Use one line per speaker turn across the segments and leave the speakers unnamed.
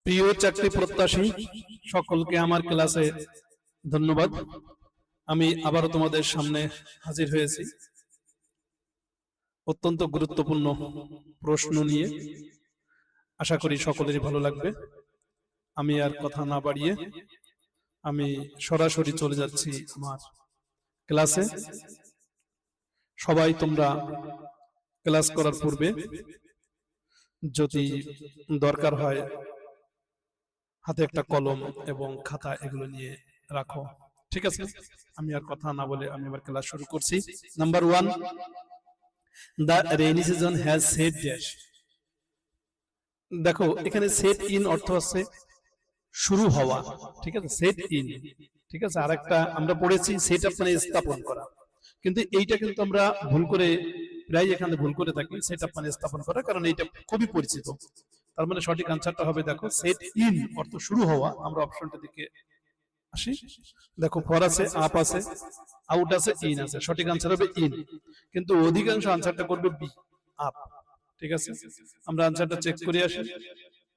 প্রিয় চাকরি প্রত্যাশী সকলকে আমার ক্লাসে ধন্যবাদ। আমি আবারও তোমাদের সামনে হাজির হয়েছি অত্যন্ত গুরুত্বপূর্ণ প্রশ্ন নিয়ে। আশা করি সকলেরই ভালো লাগবে। আমি আর কথা না বাড়িয়ে আমি সরাসরি চলে যাচ্ছি আমার ক্লাসে। সবাই তোমরা ক্লাস করার পূর্বে যদি দরকার হয় হাতে একটা কলম এবং খাতা এগুলো নিয়ে রাখো, ঠিক আছে? আমি আর কথা না বলে আমি আবার ক্লাস শুরু করছি। Number 1, the rainy season has set dash. দেখো এখানে সেট ইন অর্থ হচ্ছে শুরু হওয়া, ঠিক আছে? সেট ইন, ঠিক আছে। আর একটা আমরা পড়েছি সেট আপ মানে স্থাপন করা, কিন্তু এইটা কিন্তু আমরা ভুল করে প্রায় এখানে ভুল করে থাকি। সেট আপ মানে স্থাপন করা, কারণ এইটা খুবই পরিচিত। তার মানে সঠিক আনসারটা হবে দেখো সেট ইন অর্থ শুরু হওয়া। আমরা অপশনটা দিকে আসি। দেখো ফর আছে, আপ আছে, আউট আছে, ইন আছে। সঠিক আনসার হবে ইন, কিন্তু অধিকাংশ আনসারটা করবে বি, আপ, ঠিক আছে? আমরা আনসারটা চেক করে আসি।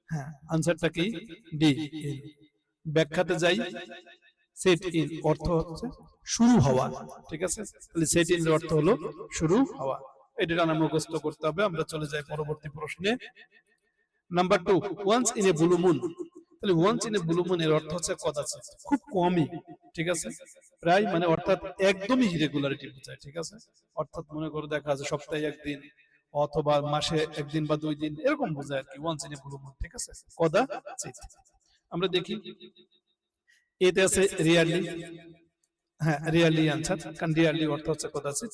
হ্যাঁ, আনসারটা কি? D, in. ব্যাখ্যাতে যাই। সেট ইন অর্থ হচ্ছে শুরু হওয়া, ঠিক আছে? তাহলে সেট ইন এর অর্থ হলো শুরু হওয়া। এটা আমরা মুখস্থ করতে হবে। আমরা চলে যাই পরবর্তী প্রশ্নে। Number 2, once in a blue moon. তাহলে once in a blue moon এর অর্থ হচ্ছে কদাচিৎ, খুব কমই, ঠিক আছে? প্রায় মানে অর্থাৎ একদমই ইরেগুলারিটি বোঝায়, ঠিক আছে? অর্থাৎ মনে করে দেখা যায় সপ্তাহে একদিন অথবা মাসে একদিন বা 2 দিন এরকম বোঝায় আর কি, once in a blue moon, ঠিক আছে? কদাচিৎ। আমরা দেখি এতে আছে রিয়ারলি। হ্যাঁ, রিয়ারলি আনসার, কারণ রিয়ারলি অর্থ হচ্ছে কদাচিৎ,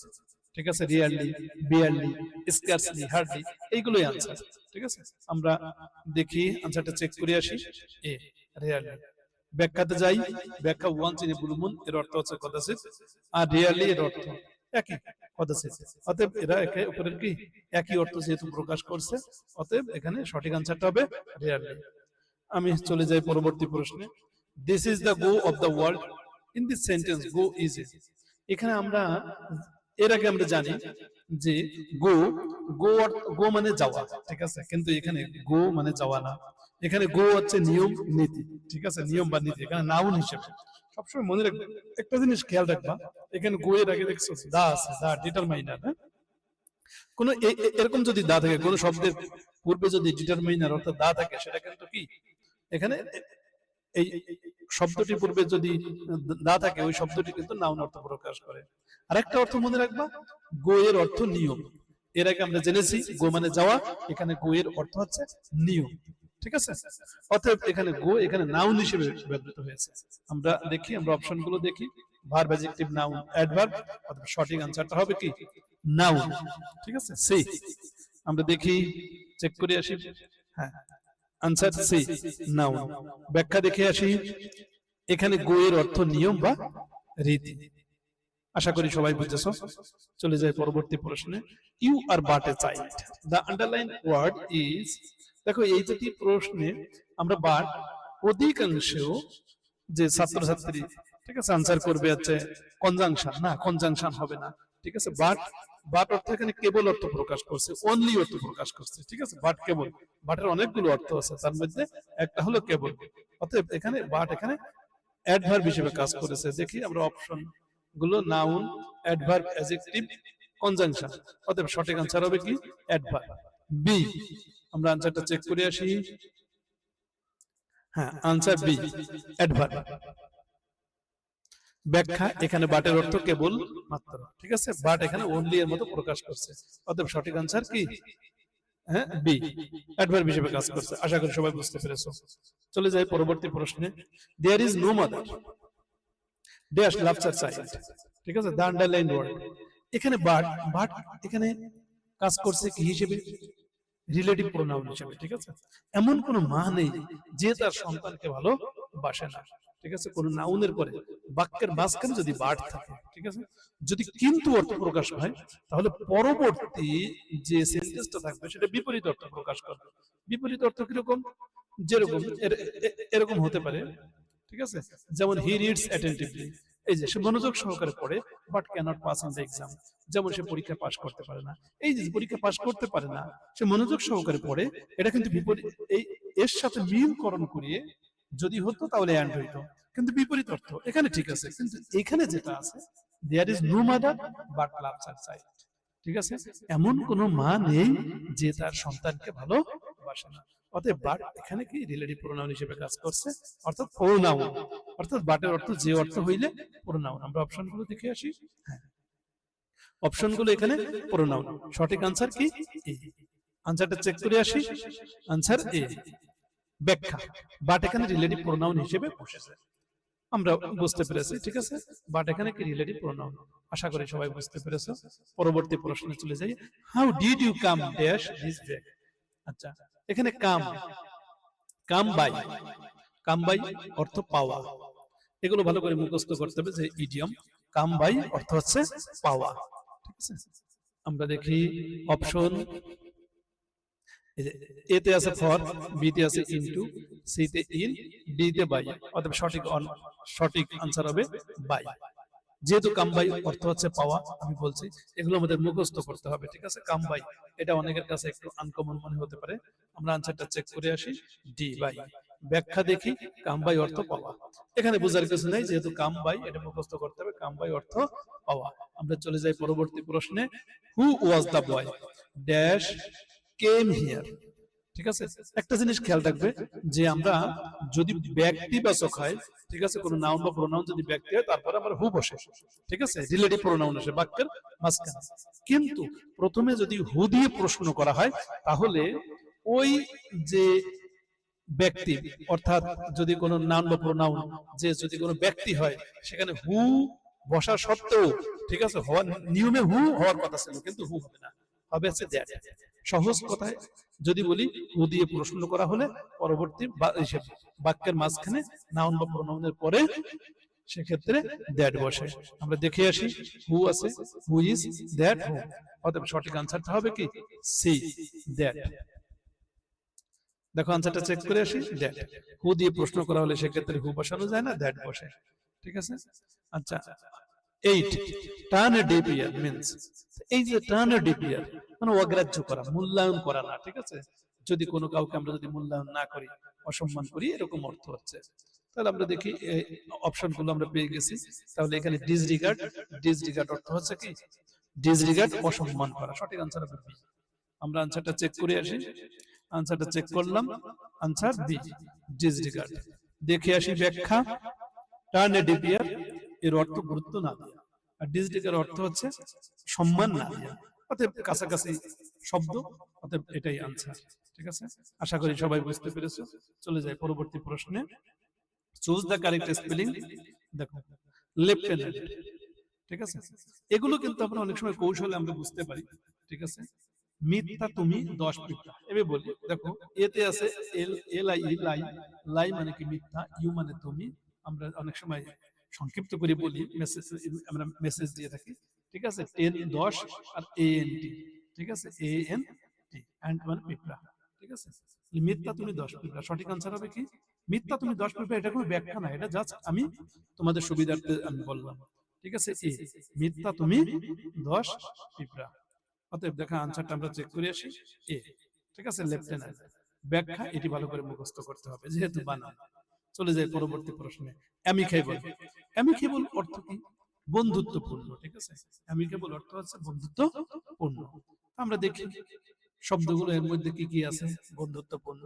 ঠিক আছে? রিয়ারলি, বিয়ারলি, স্কার্সলি, হার্ডলি, এইগুলোই আনসার, ঠিক আছে? আমরা দেখি আনসারটা চেক করে আসি। এ, রিয়ারলি। ব্যাখ্যাতে যাই। ব্যাখ্যা once in a blue moon এর অর্থ হচ্ছে কদাচিৎ, আর রিয়ারলি এর অর্থ একই, কদাচিৎ। অতএব এরা একে অপরের কি একই অর্থ যেহেতু প্রকাশ করছে, অতএব এখানে সঠিক আনসারটা হবে রিয়ারলি। আমি চলে যাই পরবর্তী প্রশ্নে। This is the go of the world. In this sentence go is a. এখানে আমরা এর আগে আমরা জানি যে গো, গো মানে যাওয়া, ঠিক আছে? কিন্তু এখানে গো মানে যাওয়া না। এখানে গো হচ্ছে নিয়ম, নীতি, ঠিক আছে? নিয়ম বা নীতি, এখানে নাউন হিসেবে। সবসময় মনে রাখবে একটা জিনিস, খেয়াল রাখবা, এখানে গো এর আগে দেখছো দা আছে, দা ডিটারমাইনার। হ্যাঁ, কোন এরকম যদি দা থাকে, কোন শব্দের পূর্বে যদি ডিটারমাইনার অর্থাৎ দা থাকে, সেটা কিন্তু কি এখানে এই শব্দটির পূর্বে যদি দা থাকে, ওই শব্দটি কিন্তু নাউন অর্থ প্রকাশ করে। আরেকটা অর্থ মনে রাখবা, গো এর অর্থ নিয়ম। এর আগে আমরা জেনেছি গো মানে যাওয়া, এখানে গো এর অর্থ হচ্ছে নিয়ম, ঠিক আছে? অতএব এখানে গো এখানে নাউন হিসেবে ব্যবহৃত হয়েছে। আমরা দেখি, আমরা অপশনগুলো দেখি। Verb, adjective, noun, adverb. অথবা সঠিক আনসারটা হবে কি নাউন, ঠিক আছে? সি। আমরা দেখি, চেক করে আসি। হ্যাঁ, আনসার সি, নাউন। ব্যাখ্যা দেখে আসি। এখানে গো এর অর্থ নিয়ম বা রীতি। আশা করি সবাই বুঝেছো। চলে যাই পরবর্তী প্রশ্নে। You are but a child. The underline word is. দেখো এই দুটি প্রশ্নে আমরা বাট অধিকাংশ যে ছাত্রছাত্রী, ঠিক আছে, আনসার করবে হচ্ছে কনজাংশন। না, কনজাংশন হবে না, ঠিক আছে? বাট, বাট অর্থ এখানে কেবল অর্থ প্রকাশ করছে, অনলি অর্থ প্রকাশ করছে, ঠিক আছে? বাট কেবল, বাটের অনেকগুলো অর্থ আছে, তার মধ্যে একটা হলো কেবল। অতএব এখানে বাট এখানে অ্যাডভার্ব হিসেবে কাজ করেছে। দেখি আমরা অপশন গুলো, নাউন, অ্যাডভার্ব, অ্যাডজেক্টিভ, কনজাংশন। অতএব সঠিক আনসার হবে কি অ্যাডভার্ব, বি। আমরা আনসারটা চেক করে আসি। হ্যাঁ, আনসার বি, অ্যাডভার্ব। ব্যাখ্যা, এখানে বাটের অর্থ কেবল মাত্র, ঠিক আছে? বাট এখানে অনলি এর মতো প্রকাশ করছে। অতএব সঠিক আনসার কি হ্যাঁ বি, অ্যাডভার্ব হিসেবে কাজ করছে। আশা করি সবাই বুঝতে পেরেছো। চলে যাই পরবর্তী প্রশ্নে। There is no mother dash loves a child, ঠিক আছে? The underline word. এখানে বাট, বাট এখানে কাজ করছে কি হিসেবে? রিলেটিভ প্রোনাউন হিসেবে, ঠিক আছে? এমন কোন মা নেই যে তার সন্তানকে ভালোবাসে না, ঠিক আছে? কোন নাউনের পরে বাক্যের মাঝখানে যদি বাট থাকে, ঠিক আছে, যদি কিন্তু অর্থ প্রকাশ হয়, তাহলে পরবর্তী যে সেন্টেন্সটা থাকবে সেটা বিপরীত অর্থ প্রকাশ করবে। বিপরীত অর্থ কিরকম? যেরকম এরকম হতে পারে, ঠিক আছে? যেমন হি রিডস অ্যাটেন্টিভলি, এই যে সে মনোযোগ সহকারে পড়ে but cannot pass in the exam, যেমন সে পরীক্ষা পাস করতে পারে না। এই যে পরীক্ষা পাস করতে পারে না, সে মনোযোগ সহকারে পড়ে, এটা কিন্তু বিপরীত, এই এর সাথে মিলকরণ করিয়ে যদি হতো তাহলে অ্যান্ড হইতো, কিন্তু বিপরীত অর্থ এখানে ঠিক আছে, কিন্তু এখানে যেটা আছে there is no mother but loves her child. ঠিক আছে, এমন কোন মা নেই যে তার সন্তানকে ভালোবাসে না। অতএব বাট এখানে কি রিলেটিভ প্রোনাউন হিসেবে কাজ করছে, অর্থাৎ প্রোনাউন, অর্থাৎ বাটের অর্থ যে অর্থ হইলে প্রোনাউন। আমরা অপশনগুলো দেখে আসি। হ্যাঁ, অপশনগুলো এখানে প্রোনাউন। সঠিক আনসার কি? এ। আনসারটা চেক করে আসি। আনসার এ, ব্যাখ্যা। বাট এখানে রিলেটিভ প্রোনাউন হিসেবে বসেছে, আমরা বুঝতে পেরেছি। ঠিক আছে, বাট এখানে কি রিলেটিভ প্রোনাউন, আশা করি সবাই বুঝতে পেরেছো। পরবর্তী প্রশ্নে চলে যাই। How did you come dash this bag. আচ্ছা, এখানে কাম, কাম বাই, কাম বাই অর্থ পাওয়া, এগুলো ভালো করে মুখস্থ করতে হবে যে ইডিয়ম। কাম বাই অর্থ হচ্ছে পাওয়া। ঠিক আছে, আমরা দেখি অপশন। এতে আছে ফর, বিতে আছে ইনটু, সিতে ইন, ডিতে বাই। অর্থাৎ সঠিক আনসার হবে বাই। যেহেতু কাম বাই অর্থ হচ্ছে পাওয়া, আমি বলছি এগুলো আমাদের মুখস্থ করতে হবে। ঠিক আছে, কাম বাই এটা অনেকের কাছে একটু আনকমন মনে হতে পারে। আমরা আনসারটা চেক করে আসি। D by. ব্যাখ্যা দেখি, কাম বাই অর্থ পাওয়া, এখানে বোঝার কিছু নাই, যেহেতু কাম বাই এটা মুখস্থ করতে হবে। কাম বাই অর্থ পাওয়া। আমরা চলে যাই পরবর্তী প্রশ্নে। Who was the boy dash came here. ঠিক আছে, একটা জিনিস খেয়াল রাখবে যে আমরা যদি ব্যক্তিবাচক হয়, ঠিক আছে, কোন নাউন বা প্রোনাউন যদি ব্যক্তি হয়, তারপরে আবার হু বসে। ঠিক আছে, রিলেটিভ প্রোনাউন আসে বাক্যের মাঝখানে। কিন্তু প্রথমে যদি হু দিয়ে প্রশ্ন করা হয়, তাহলে ওই যে ব্যক্তি, অর্থাৎ যদি কোনো নাউন বা প্রোনাউন, যে যদি কোনো ব্যক্তি হয়, সেখানে হু বসা সত্ত্বেও, ঠিক আছে, হওয়ার নিয়মে হু হওয়ার কথা ছিল, কিন্তু হু হবে না, হবে হচ্ছে দ্যাট। সহজ কথায় যদি বলি, হু দিয়ে প্রশ্ন করা হলে পরবর্তী বাক্যের মাঝখানে নাউন বা প্রোনাউনের পরে সেক্ষেত্রে দ্যাট বসে। আমরা দেখে আসি। হু আছে, হু ইজ, দ্যাট, হু। অতএব সঠিক আনসারটা হবে কি? C, that. দেখো আনসারটা চেক করে আসি। দ্যাট, হু দিয়ে প্রশ্ন করা হলে সেক্ষেত্রে হু বসানো যায় না, দ্যাট বসে। ঠিক আছে, আচ্ছা। 8 turn a deep year means, এই যে টার্ন এ ডিপ ইয়ার মানে অগ্রাহ্য করা, মূল্যায়ন করা না। ঠিক আছে, যদি কোনো কাউকে আমরা যদি মূল্যায়ন না করি, অসম্মান করি, এরকম অর্থ হচ্ছে। তাহলে আমরা দেখি অপশন গুলো আমরা পেয়ে গেছি। তাহলে এখানে ডিসরিগার্ড, ডিসরিগার্ড অর্থ হচ্ছে কি? ডিসরিগার্ড, অসম্মান করা। সঠিক আনসার হবে বি। আমরা আনসারটা চেক করে আসি। আনসারটা চেক করলাম, আনসার বি, ডিসরিগার্ড। দেখে আসি ব্যাখ্যা। টার্ন এ ডিপ ইয়ার এর অর্থ গুরুত্ব না দেওয়া, আর ডিসরিগার্ড অর্থ হচ্ছে সম্মান না দেওয়া। অতএব কাছাকাছি শব্দ, অতএব এটাই আনসার। ঠিক আছে, আশা করি সবাই বুঝতে পেরেছো। চলে যায় পরবর্তী প্রশ্নে। Choose the correct spelling. দেখো, লেফটেন্যান্ট। ঠিক আছে, এগুলো কিন্তু আমরা অনেক সময় কৌশলে আমরা বুঝতে পারি। ঠিক আছে, মিথ্যা তুমি 10 পিঁপড়া, এভাবে বলি। দেখো এতে আছে এল, এল আই, লাই। লাই মানে কি? মিথ্যা। ইউ মানে তুমি। আমরা অনেক সময় সংক্ষিপ্ত করে বলি, মেসেজ, আমরা মেসেজ দিয়ে থাকি। ঠিক আছে, 10 10 আর এ এন টি। ঠিক আছে, এ এন টি, এন্ড মানে পিঁপড়া। ঠিক আছে, মিথ্যা তুমি 10 পিঁপড়া। সঠিক আনসার হবে কি? মিথ্যা তুমি 10 পিঁপড়া। এটা কোনো ব্যাখ্যা না, এটা জাস্ট আমি তোমাদের সুবিধার্থে আমি বললাম। ঠিক আছে, এ, মিথ্যা তুমি 10 পিঁপড়া। অতএব দেখা আনসারটা আমরা চেক করে আসি। এ। ঠিক আছে, লেফটেন্যান্ট। ব্যাখ্যা এটি ভালো করে মুখস্থ করতে হবে, যেহেতু বানান। চলে যায় পরবর্তী প্রশ্নে। অ্যামিকেবল। অ্যামিকেবল অর্থ কি? বন্ধুত্বপূর্ণ। ঠিক আছে, অ্যামিকেবল অর্থ হচ্ছে বন্ধুত্বপূর্ণ। আমরা দেখি শব্দগুলো এর মধ্যে কি কি আছে বন্ধুত্বপূর্ণ।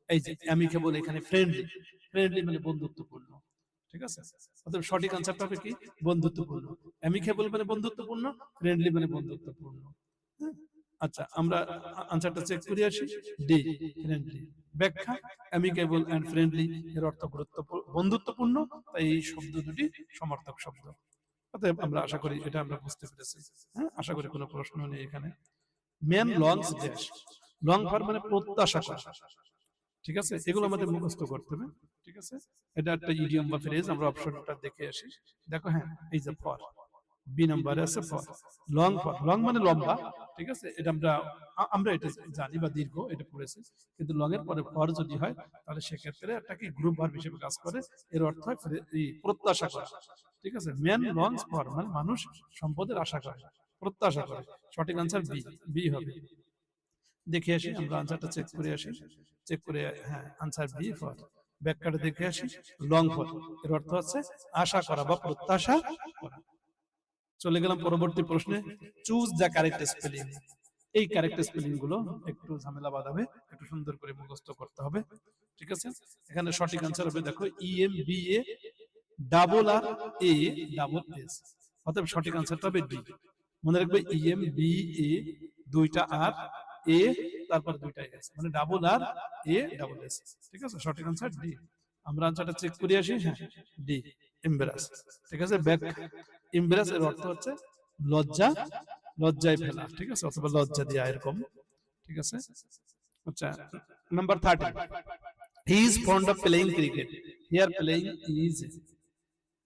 এই যে অ্যামিকেবল, এখানে ফ্রেন্ডলি। ফ্রেন্ডলি মানে বন্ধুত্বপূর্ণ। ঠিক আছে, অতএব সঠিক আনসারটা হবে কি? বন্ধুত্বপূর্ণ। অ্যামিকেবল মানে বন্ধুত্বপূর্ণ, ফ্রেন্ডলি মানে বন্ধুত্বপূর্ণ। আচ্ছা, আমরা আনসারটা চেক করে আসি। D, friendly. ব্যাখ্যা, অ্যামিকেবল এন্ড ফ্রেন্ডলি এর অর্থ বন্ধুত্বপূর্ণ, তাই এই শব্দ দুটি সমার্থক শব্দ। অতএব আমরা আশা করি এটা আমরা বুঝতে পেরেছি। হ্যাঁ, আশা করি কোনো প্রশ্ন নেই এখানে। Man longs dash. Long for মানে প্রত্যাশা করা। ঠিক আছে, এগুলো আমাদের মুখস্থ করতে হবে। ঠিক আছে, এটা একটা ইডিয়ম বা ফ্রেজ। আমরা অপশনটা দেখে আসি। দেখো, হ্যাঁ, এই যে ফর, বি নাম্বারে আছে ফর। লং ফর, লং মানে লম্বা। ঠিক আছে, এটা আমরা এটা জানি বা দীর্ঘ, এটা পড়েছি। কিন্তু লং এর পরে ফর যদি হয়, তাহলে সেক্ষেত্রে একটা কি গ্রুপ ভার্ব হিসেবে কাজ করে। এর অর্থ হয় প্রত্যাশা করা। ঠিক আছে, ম্যান লংস ফর মানে মানুষ সম্পদের আশা করে, প্রত্যাশা করে। সঠিক আনসার বি, বি হবে। দেখে আসি আমরা আনসারটা চেক করে আসি, চেক করে হ্যাঁ আনসার বি ফর। ব্যাখ্যাটা দেখে আসি, লং ফর এর অর্থ হচ্ছে আশা করা বা প্রত্যাশা করা। চলে গেলাম পরবর্তী প্রশ্নে, চুজ দ্য কারেক্ট স্পেলিং। এই কারেক্ট স্পেলিং গুলো একটু ঝামেলা বাঁধাবে, একটু সুন্দর করে মুখস্থ করতে হবে, ঠিক আছে। এখানে সঠিক আনসার হবে দেখো EMBA double R A double S, অতএব সঠিক আনসারটা হবে ডি। মনে রাখবে EMBA দুইটা আর এ তারপর দুইটা এস মানে double R A double S, ঠিক আছে, সঠিক আনসার ডি। আমরা আনসারটা চেক করে আসি, হ্যাঁ ডি এমব্রাস, ঠিক আছে। ব্যাক এমব্রাস এর অর্থ হচ্ছে লজ্জা, লজ্জায় ফেলা, ঠিক আছে, অথবা লজ্জা দেয়া এরকম, ঠিক আছে। আচ্ছা number 30, he is fond of playing cricket, here playing is,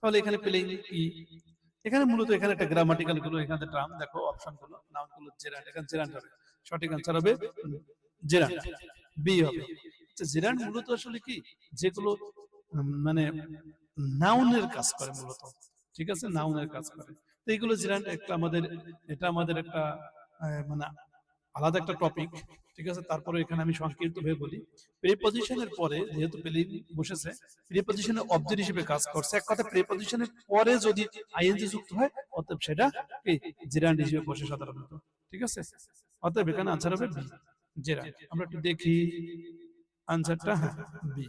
তাহলে এখানে প্লেইং কি, এখানে মূলত এখানে একটা গ্রামাটিক্যাল গুলো এখানে টার্ম দেখো, অপশন গুলো নাউন গুলো জেরান্ড, এখানে জেরান্ড হবে, সঠিক আনসার হবে জেরান্ড, বি হবে। আচ্ছা জেরান্ড মূলত আসলে কি, যেগুলো মানে নাউনের কাজ করে মূলত, ঠিক আছে, নাউনের কাজ করে। তো এইগুলো জেরান্ড একটা আমাদের, এটা আমাদের একটা মানে আলাদা একটা টপিক, ঠিক আছে। তারপরে এখানে আমি সংক্ষিপ্ত ভাবে বলি, প্রিপজিশনের পরে যেহেতু প্লেইং বসেছে, প্রিপজিশনের অবজেক্ট হিসেবে কাজ করছে, এক কথা প্রিপজিশনের পরে যদি আইএনজি যুক্ত হয় অতএব সেটা কি জেরান্ড হিসেবে বসে সাধারণত, ঠিক আছে। অতএব এখানে আনসার হবে বি, জেরান্ড। আমরা একটু দেখি আনসারটা, হ্যাঁ বি।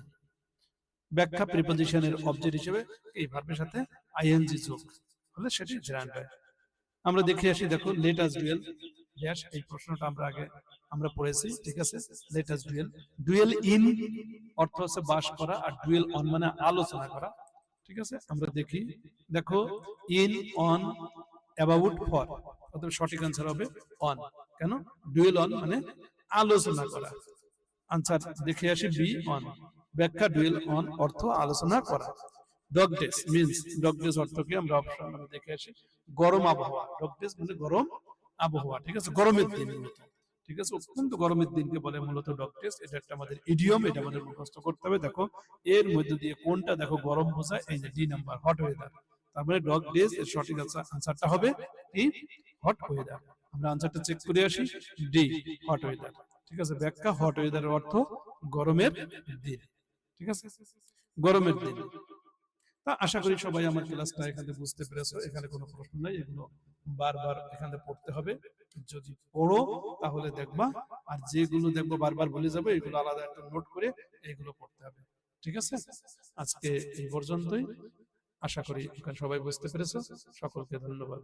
ব্যাখ্যা প্রিপজিশনের অবজেক্ট হিসেবে এই ভার্বের সাথে আইএনজি যোগ হলে সেটি জেরান্ড হয়। আমরা দেখে আসি, দেখো লেট আস ডুয়েল ড্যাশ, এই প্রশ্নটা আমরা আগে আমরা পড়েছি, ঠিক আছে। Let us dual, dual in অর্থ হচ্ছে বাস করা, আর ডুয়েল অন মানে আলোচনা করা, ঠিক আছে। আমরা দেখি, দেখো ইন অন অ্যাবাউট ফর, অতএব সঠিক আনসার হবে অন। কেন, ডুয়েল অন মানে আলোচনা করা। আনসার দেখে আসি বি অন। ব্যাখ্যা ডুয়েল অন অর্থ আলোচনা করা। Dog days means, dog days অর্থ কি আমরা অপশন মানে দেখে আসি, গরম আবহাওয়া, ডগ ডেজ মানে গরম আবহাওয়া, ঠিক আছে, গরমের দিন মূলত, ঠিক আছে, অত্যন্ত গরমের দিনকে বলে মূলত ডগ ডেজ। এটা একটা আমাদের ইডিয়ম, এটা আমাদের মুখস্থ করতে হবে। দেখো এর মধ্যে দিয়ে কোনটা দেখো গরম বোঝায়, এই যে ডি নাম্বার হট ওয়েদার, তারপরে ডগ ডেজ এর সঠিক আনসারটা হবে কি হট ওয়েদার। আমরা আনসারটা চেক করে আসি, ডি হট ওয়েদার, ঠিক আছে। ব্যাখ্যা হট ওয়েদারের অর্থ গরমের দিন, ঠিক আছে, গরমের দিন। তা আশা করি সবাই আমার ক্লাসটা এখানে বুঝতে পেরেছো, এখানে কোনো প্রশ্ন নাই, এগুলো বারবার এখানে পড়তে হবে, যদি পড়ো তাহলে দেখবা, আর যেগুলো দেখবো বারবার ভুলে যাবে এগুলো আলাদা একটা নোট করে এইগুলো পড়তে হবে, ঠিক আছে। আজকে এই পর্যন্তই, আশা করি এখানে সবাই বুঝতে পেরেছো, সকলকে ধন্যবাদ।